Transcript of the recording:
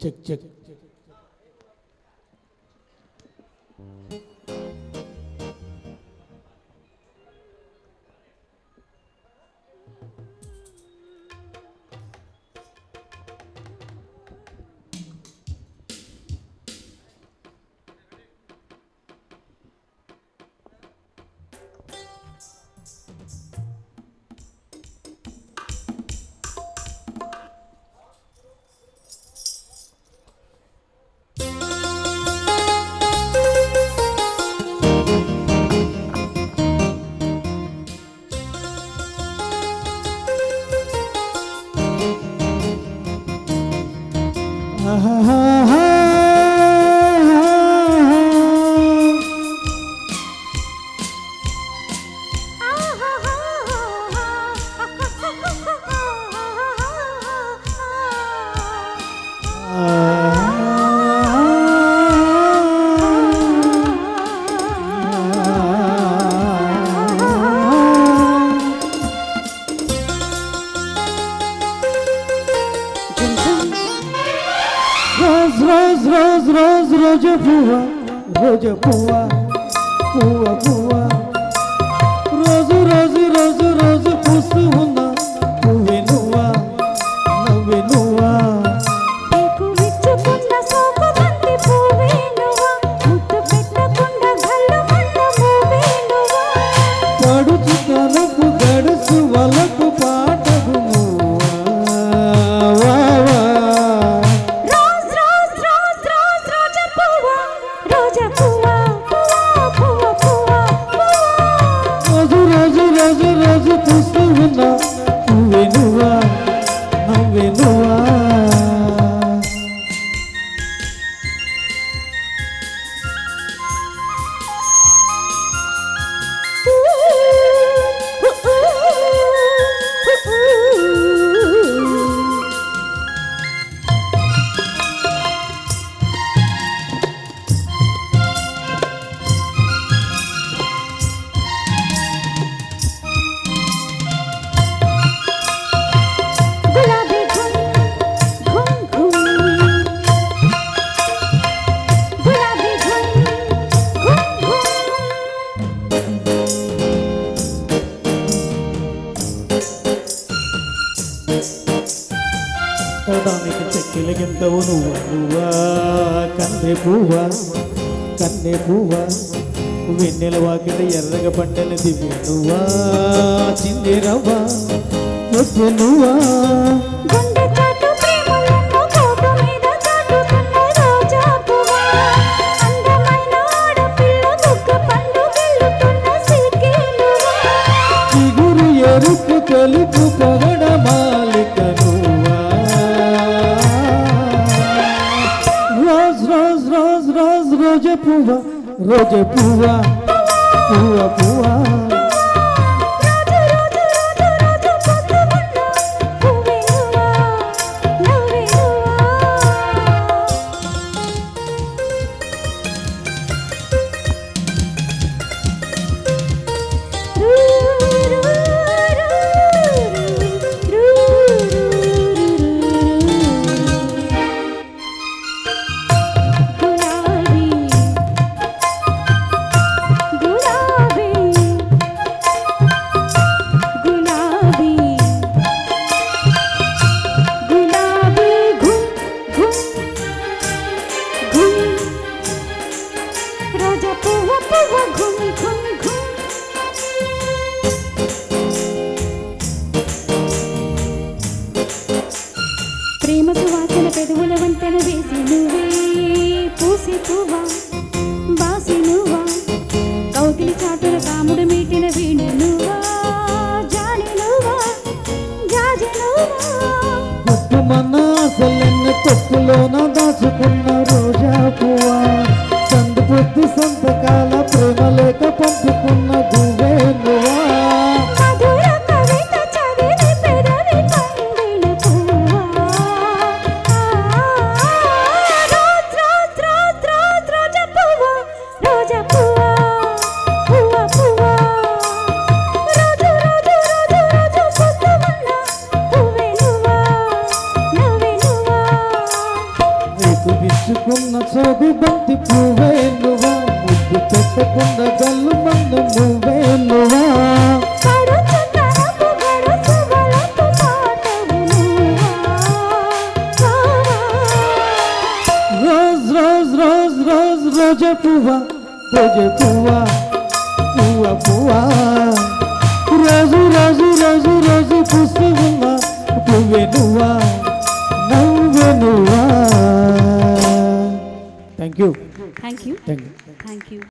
check check రోజు పువ్వా పువ్వ పువ్వ రోజు రోజు రోజు రోజు పూస్తూ ఉన్నా పువ్వే నువ్వా నవ్వే నువ్వా పడుచు తనకు గడుసు వలకు పాటకు రోజు పూస్తూ ఉన్నా పువ్వే నువ్వా నవ్వే నువ్వా దానికి చెక్కిలగింతవు నువ్వా నువ్వా కన్నె పువ్వా వెన్నెల వాకిట ఎర్రగ పండిన దివ్య నువ్వా చిందే రవ్వా వస్తే నువ్వా చిగురు ఎరుపు తెలుపు పొగడ మాలిక నువ్వా రోజు పువ్వా పువ్వ పువ్వా ప్రేమ సువాసన పెదవుల వంటన వేసి నువ్వే పూసి పువ్వా బాసి నువ్వా కౌగిలి చాటుల కాముడు మీటిన వీణి నువ్వా జాని నువ్వా జాజి నువ్వా అసలెన్న తప్పులోన దాచుకున్న రోజా పువ్వా సందు బుద్ధి సంతకాల ప్రేమ లేక పంపుకున్న గువ్వే నువ్వా తప్పకుండా గల్లు మందు నువ్వే నువ్వా రోజ్ రోజ్ రోజ్ రోజ్ రోజే పువ్వా రోజే పువ్వా పువ్వా పువ్వా రోజు రోజు రోజు రోజు పూస్తూ ఉన్నా పువ్వే నువ్వా నవ్వే నువ్వా thank you thank you thank you thank you